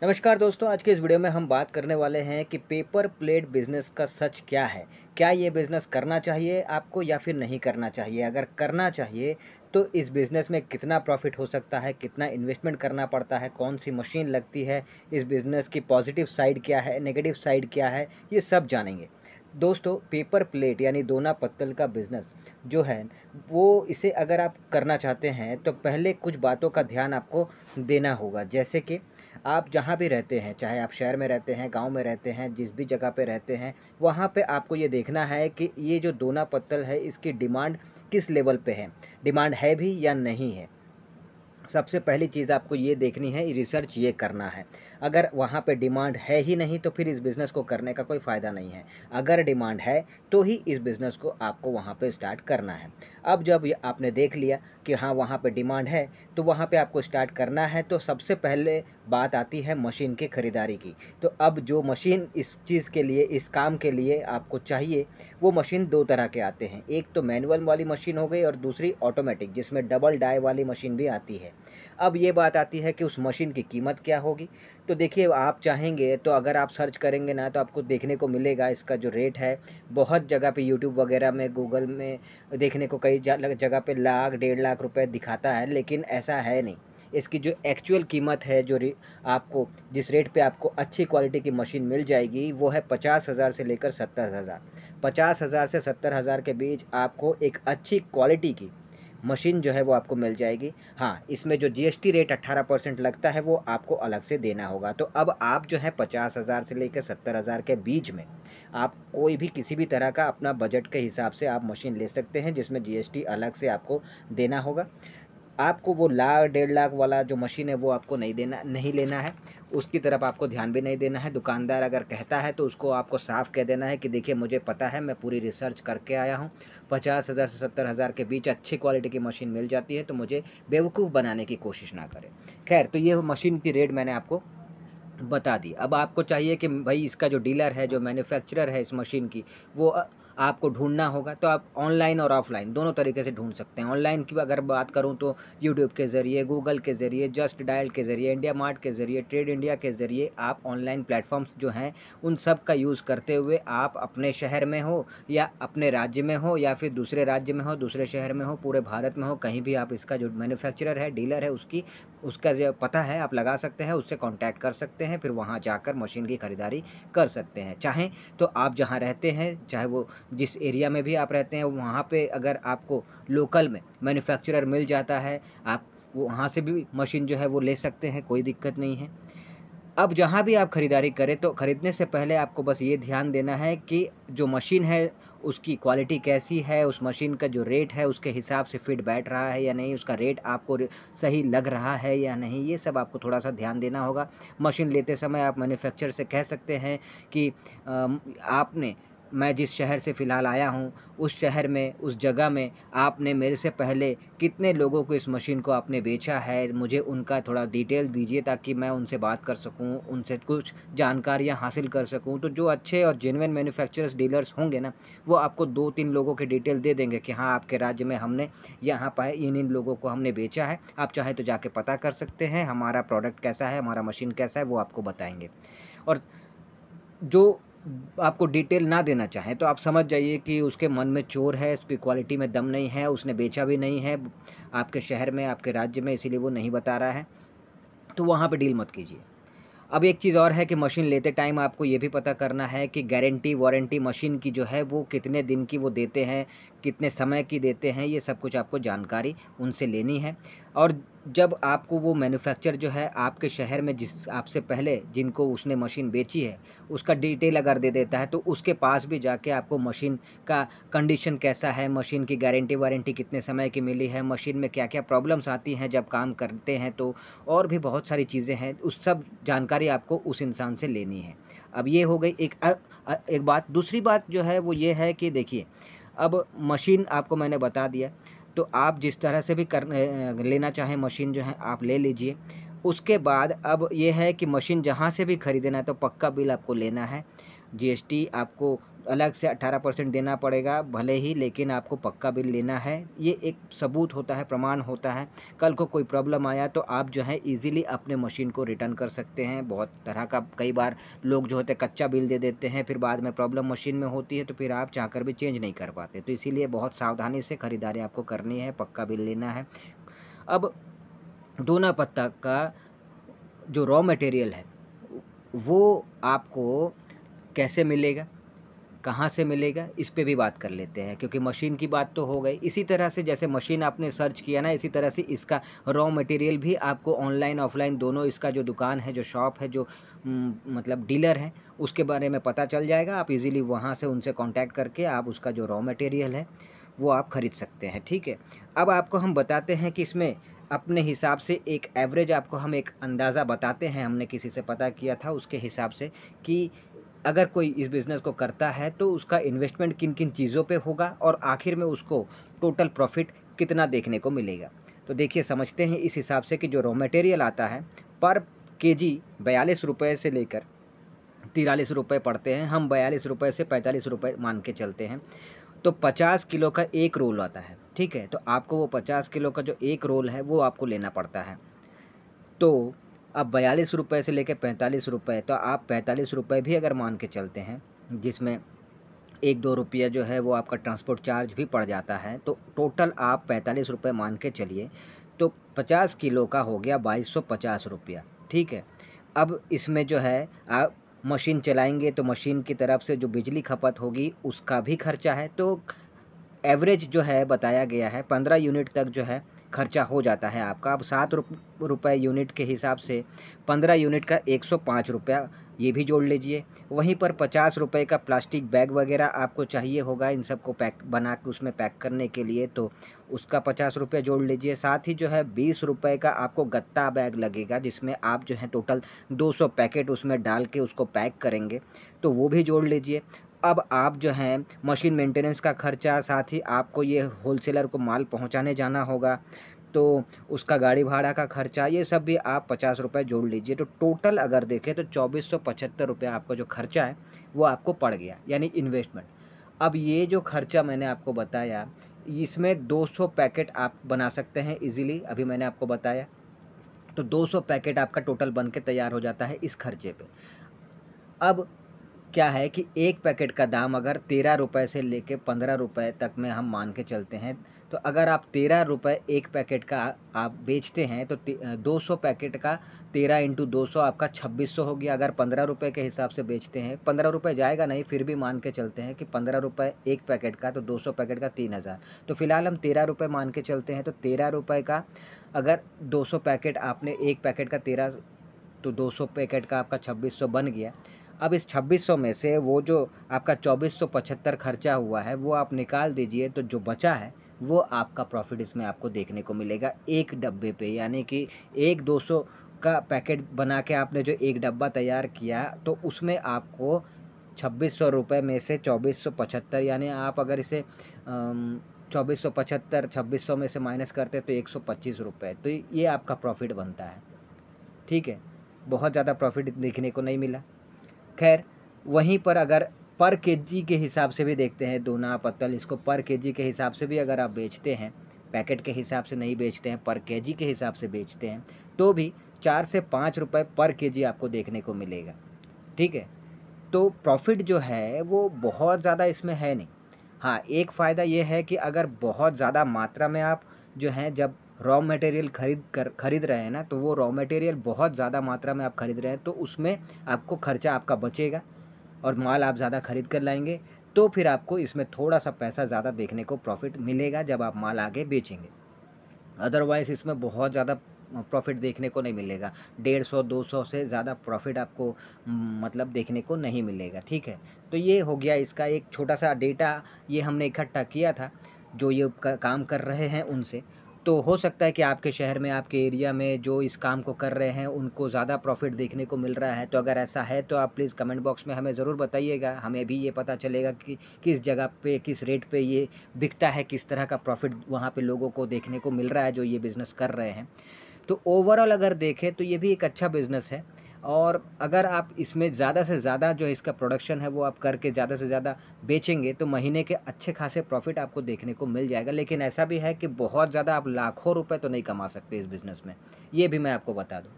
नमस्कार दोस्तों, आज के इस वीडियो में हम बात करने वाले हैं कि पेपर प्लेट बिज़नेस का सच क्या है? क्या ये बिज़नेस करना चाहिए आपको या फिर नहीं करना चाहिए? अगर करना चाहिए तो इस बिज़नेस में कितना प्रॉफ़िट हो सकता है? कितना इन्वेस्टमेंट करना पड़ता है? कौन-सी मशीन लगती है? इस बिज़नेस की पॉज़िटिव साइड क्या है? नेगेटिव साइड क्या है? ये सब जानेंगे। दोस्तों, पेपर प्लेट यानी दोना पत्तल का बिज़नेस जो है, वो इसे अगर आप करना चाहते हैं तो पहले कुछ बातों का ध्यान आपको देना होगा। जैसे कि आप जहाँ भी रहते हैं, चाहे आप शहर में रहते हैं, गाँव में रहते हैं, जिस भी जगह पे रहते हैं, वहाँ पे आपको ये देखना है कि ये जो दोना पत्तल है, इसकी डिमांड किस लेवल पे है? डिमांड है भी या नहीं है? सबसे पहली चीज़ आपको ये देखनी है, रिसर्च ये करना है। अगर वहाँ पे डिमांड है ही नहीं तो फिर इस बिज़नेस को करने का कोई फ़ायदा नहीं है। अगर डिमांड है तो ही इस बिज़नेस को आपको वहाँ पे स्टार्ट करना है। अब जब ये आपने देख लिया कि हाँ, वहाँ पे डिमांड है तो वहाँ पे आपको स्टार्ट करना है, तो सबसे पहले बात आती है मशीन की खरीदारी की। तो अब जो मशीन इस चीज़ के लिए, इस काम के लिए आपको चाहिए, वो मशीन 2 तरह के आते हैं। एक तो मैनुअल वाली मशीन हो गई और दूसरी ऑटोमेटिक, जिसमें डबल डाई वाली मशीन भी आती है। अब ये बात आती है कि उस मशीन की कीमत क्या होगी? तो देखिए, आप चाहेंगे तो अगर आप सर्च करेंगे ना तो आपको देखने को मिलेगा इसका जो रेट है, बहुत जगह पे यूट्यूब वगैरह में, गूगल में देखने को कई जगह पे लाख, 1.5 लाख रुपए दिखाता है, लेकिन ऐसा है नहीं। इसकी जो एक्चुअल कीमत है, जो आपको जिस रेट पे आपको अच्छी क्वालिटी की मशीन मिल जाएगी, वो है 50,000 से लेकर 70,000। 50,000 से 70,000 के बीच आपको एक अच्छी क्वालिटी की मशीन जो है वो आपको मिल जाएगी। हाँ, इसमें जो जीएसटी रेट 18% लगता है वो आपको अलग से देना होगा। तो अब आप जो है 50,000 से लेकर 70,000 के बीच में आप कोई भी किसी भी तरह का अपना बजट के हिसाब से आप मशीन ले सकते हैं, जिसमें जीएसटी अलग से आपको देना होगा। आपको वो लाख, 1.5 लाख वाला जो मशीन है वो आपको नहीं लेना है। उसकी तरफ आपको ध्यान भी नहीं देना है। दुकानदार अगर कहता है तो उसको आपको साफ़ कह देना है कि देखिए, मुझे पता है, मैं पूरी रिसर्च करके आया हूँ। 50,000 से 70,000 के बीच अच्छी क्वालिटी की मशीन मिल जाती है, तो मुझे बेवकूफ़ बनाने की कोशिश ना करें। ख़ैर, तो ये मशीन की रेट मैंने आपको बता दी। अब आपको चाहिए कि भई इसका जो डीलर है, जो मैन्युफैक्चरर है इस मशीन की, वो आपको ढूँढना होगा। तो आप ऑनलाइन और ऑफ़लाइन दोनों तरीके से ढूँढ सकते हैं। ऑनलाइन की अगर बात करूँ तो यूट्यूब के ज़रिए, गूगल के ज़रिए, जस्ट डायल के ज़रिए, इंडिया मार्ट के ज़रिए, ट्रेड इंडिया के ज़रिए आप ऑनलाइन प्लेटफ़ॉर्म्स जो हैं, उन सब का यूज़ करते हुए आप अपने शहर में हो या अपने राज्य में हो या फिर दूसरे राज्य में हो, दूसरे शहर में हो, पूरे भारत में हो, कहीं भी आप इसका जो मैन्युफैक्चरर है, डीलर है, उसका जो पता है आप लगा सकते हैं, उससे कॉन्टैक्ट कर सकते हैं, फिर वहाँ जाकर मशीन की खरीदारी कर सकते हैं। चाहें तो आप जहाँ रहते हैं, चाहे वो जिस एरिया में भी आप रहते हैं, वहाँ पे अगर आपको लोकल में मैन्युफैक्चरर मिल जाता है, आप वहाँ से भी मशीन जो है वो ले सकते हैं, कोई दिक्कत नहीं है। अब जहाँ भी आप खरीदारी करें तो खरीदने से पहले आपको बस ये ध्यान देना है कि जो मशीन है उसकी क्वालिटी कैसी है, उस मशीन का जो रेट है उसके हिसाब से फिट बैठ रहा है या नहीं, उसका रेट आपको सही लग रहा है या नहीं, ये सब आपको थोड़ा-सा ध्यान देना होगा। मशीन लेते समय आप मैन्युफैक्चरर से कह सकते हैं कि आपने मैं जिस शहर से फ़िलहाल आया हूँ, उस शहर में, उस जगह में आपने मेरे से पहले कितने लोगों को इस मशीन को आपने बेचा है, मुझे उनका थोड़ा डिटेल दीजिए ताकि मैं उनसे बात कर सकूँ, उनसे कुछ जानकारियाँ हासिल कर सकूँ। तो जो अच्छे और जेन्युइन मैन्युफैक्चरर्स, डीलर्स होंगे ना, वो आपको 2-3 लोगों की डिटेल दे देंगे कि हाँ, आपके राज्य में हमने यहाँ पे इन-इन लोगों को हमने बेचा है। आप चाहें तो जाके पता कर सकते हैं, हमारा प्रोडक्ट कैसा है, हमारा मशीन कैसा है, वो आपको बताएँगे। और जो आपको डिटेल ना देना चाहे तो आप समझ जाइए कि उसके मन में चोर है, उसकी क्वालिटी में दम नहीं है, उसने बेचा भी नहीं है आपके शहर में, आपके राज्य में, इसीलिए वो नहीं बता रहा है। तो वहाँ पे डील मत कीजिए। अब एक चीज़ और है कि मशीन लेते टाइम आपको ये भी पता करना है कि गारंटी वारंटी मशीन की जो है वो कितने दिन की वो देते हैं, कितने समय की देते हैं, ये सब कुछ आपको जानकारी उनसे लेनी है। और जब आपको वो मैन्युफैक्चरर जो है आपके शहर में जिस आपसे पहले जिनको उसने मशीन बेची है, उसका डिटेल अगर दे देता है तो उसके पास भी जाके आपको मशीन का कंडीशन कैसा है, मशीन की गारंटी वारंटी कितने समय की मिली है, मशीन में क्या-क्या प्रॉब्लम्स आती हैं जब काम करते हैं तो, और भी बहुत सारी चीज़ें हैं, उस सब जानकारी आपको उस इंसान से लेनी है। अब ये हो गई एक बात। दूसरी बात जो है वो ये है कि देखिए, अब मशीन आपको मैंने बता दिया, तो आप जिस तरह से भी लेना चाहें मशीन जो है आप ले लीजिए। उसके बाद अब ये है कि मशीन जहाँ से भी खरीदना है तो पक्का बिल आपको लेना है। जीएसटी आपको अलग से 18% देना पड़ेगा भले ही, लेकिन आपको पक्का बिल लेना है। ये एक सबूत होता है, प्रमाण होता है। कल को कोई प्रॉब्लम आया तो आप जो है ईज़िली अपने मशीन को रिटर्न कर सकते हैं। बहुत तरह का कई बार लोग जो होते हैं कच्चा बिल दे देते हैं, फिर बाद में प्रॉब्लम मशीन में होती है तो फिर आप चाहकर भी चेंज नहीं कर पाते। तो इसीलिए बहुत सावधानी से खरीदारी आपको करनी है, पक्का बिल लेना है। अब दोना पत्ता का जो रॉ मटेरियल है वो आपको कैसे मिलेगा, कहाँ से मिलेगा, इस पे भी बात कर लेते हैं, क्योंकि मशीन की बात तो हो गई। इसी तरह से जैसे मशीन आपने सर्च किया ना, इसी तरह से इसका रॉ मटेरियल भी आपको ऑनलाइन ऑफलाइन दोनों, इसका जो दुकान है, जो शॉप है, जो मतलब डीलर है, उसके बारे में पता चल जाएगा। आप इजीली वहाँ से उनसे कांटेक्ट करके आप उसका जो रॉ मटेरियल है वो आप ख़रीद सकते हैं, ठीक है। अब आपको हम बताते हैं कि इसमें अपने हिसाब से एक एवरेज आपको हम एक अंदाज़ा बताते हैं, हमने किसी से पता किया था उसके हिसाब से, कि अगर कोई इस बिज़नेस को करता है तो उसका इन्वेस्टमेंट किन किन चीज़ों पे होगा और आखिर में उसको टोटल प्रॉफिट कितना देखने को मिलेगा। तो देखिए समझते हैं इस हिसाब से कि जो रॉ मटेरियल आता है पर केजी 42 रुपये से लेकर 43 रुपये पड़ते हैं। हम 42 रुपये से 45 रुपये मान के चलते हैं। तो 50 किलो का एक रोल आता है, ठीक है। तो आपको वो 50 किलो का जो एक रोल है वो आपको लेना पड़ता है। तो अब 42 रुपये से लेकर 45 रुपये, तो आप 45 रुपये भी अगर मान के चलते हैं, जिसमें 1-2 रुपया जो है वो आपका ट्रांसपोर्ट चार्ज भी पड़ जाता है, तो टोटल आप 45 रुपये मान के चलिए। तो 50 किलो का हो गया 2250 रुपया, ठीक है। अब इसमें जो है आप मशीन चलाएंगे तो मशीन की तरफ से जो बिजली खपत होगी उसका भी खर्चा है। तो एवरेज जो है बताया गया है 15 यूनिट तक जो है खर्चा हो जाता है आपका। अब 7 रुपये यूनिट के हिसाब से 15 यूनिट का 105 रुपया ये भी जोड़ लीजिए। वहीं पर 50 रुपये का प्लास्टिक बैग वगैरह आपको चाहिए होगा इन सबको पैक बना के उसमें पैक करने के लिए, तो उसका 50 रुपये जोड़ लीजिए। साथ ही जो है 20 रुपये का आपको गत्ता बैग लगेगा, जिसमें आप जो है टोटल 200 पैकेट उसमें डाल के उसको पैक करेंगे, तो वो भी जोड़ लीजिए। अब आप जो हैं मशीन मेंटेनेंस का खर्चा, साथ ही आपको ये होलसेलर को माल पहुंचाने जाना होगा तो उसका गाड़ी भाड़ा का खर्चा, ये सब भी आप 50 रुपये जोड़ लीजिए। तो टोटल अगर देखें तो 2475 रुपया आपका जो खर्चा है वो आपको पड़ गया, यानी इन्वेस्टमेंट। अब ये जो खर्चा मैंने आपको बताया, इसमें 200 पैकेट आप बना सकते हैं इजीली, अभी मैंने आपको बताया। तो 200 पैकेट आपका टोटल बन के तैयार हो जाता है इस खर्चे पे। अब क्या है कि एक पैकेट का दाम अगर 13 रुपये से लेके 15 रुपये तक में हम मान के चलते हैं, तो अगर आप 13 रुपये एक पैकेट का आप बेचते हैं तो 200 पैकेट का 13 इंटू 200 आपका 2600 हो गया। अगर 15 रुपये के हिसाब से बेचते हैं, 15 रुपये जाएगा नहीं, फिर भी मान के चलते हैं कि 15 रुपये एक पैकेट का, तो 200 पैकेट का 3000। तो फिलहाल हम 13 रुपये मान के चलते हैं। तो 13 रुपये का अगर 200 पैकेट आपने, एक पैकेट का 13, तो 200 पैकेट का आपका 2600 बन गया। अब इस 2600 में से वो जो आपका 2475 खर्चा हुआ है वो आप निकाल दीजिए, तो जो बचा है वो आपका प्रॉफिट इसमें आपको देखने को मिलेगा एक डब्बे पे। यानी कि एक 200 का पैकेट बना के आपने जो एक डब्बा तैयार किया, तो उसमें आपको 2600 रुपये में से 2475, यानी आप अगर इसे 2475 2600 में से माइनस करते तो 125 रुपये, तो ये आपका प्रॉफिट बनता है, ठीक है। बहुत ज़्यादा प्रॉफिट देखने को नहीं मिला। खैर, वहीं पर अगर पर केजी के हिसाब से भी देखते हैं, दोना पत्तल, इसको पर केजी के हिसाब से भी अगर आप बेचते हैं, पैकेट के हिसाब से नहीं बेचते हैं, पर केजी के हिसाब से बेचते हैं, तो भी 4 से 5 रुपये पर केजी आपको देखने को मिलेगा, ठीक है। तो प्रॉफिट जो है वो बहुत ज़्यादा इसमें है नहीं। हाँ, एक फ़ायदा ये है कि अगर बहुत ज़्यादा मात्रा में आप जो हैं जब रॉ मटेरियल खरीद रहे हैं ना, तो वो रॉ मटेरियल बहुत ज़्यादा मात्रा में आप खरीद रहे हैं, तो उसमें आपको खर्चा आपका बचेगा और माल आप ज़्यादा खरीद कर लाएंगे, तो फिर आपको इसमें थोड़ा सा पैसा ज़्यादा देखने को प्रॉफिट मिलेगा जब आप माल आगे बेचेंगे। अदरवाइज़ इसमें बहुत ज़्यादा प्रॉफिट देखने को नहीं मिलेगा। 150-200 से ज़्यादा प्रॉफिट आपको मतलब देखने को नहीं मिलेगा, ठीक है। तो ये हो गया इसका एक छोटा-सा डेटा, ये हमने इकट्ठा किया था जो ये काम कर रहे हैं उनसे। तो हो सकता है कि आपके शहर में, आपके एरिया में जो इस काम को कर रहे हैं उनको ज़्यादा प्रॉफिट देखने को मिल रहा है। तो अगर ऐसा है तो आप प्लीज़ कमेंट बॉक्स में हमें ज़रूर बताइएगा, हमें भी ये पता चलेगा कि किस जगह पे, किस रेट पे ये बिकता है, किस तरह का प्रॉफिट वहाँ पे लोगों को देखने को मिल रहा है जो ये बिज़नेस कर रहे हैं। तो ओवरऑल अगर देखें तो ये भी एक अच्छा बिज़नेस है। और अगर आप इसमें ज़्यादा से ज़्यादा जो इसका प्रोडक्शन है वो आप करके ज़्यादा से ज़्यादा बेचेंगे तो महीने के अच्छे खासे प्रॉफ़िट आपको देखने को मिल जाएगा। लेकिन ऐसा भी है कि बहुत ज़्यादा आप लाखों रुपए तो नहीं कमा सकते इस बिज़नेस में, ये भी मैं आपको बता दूँ।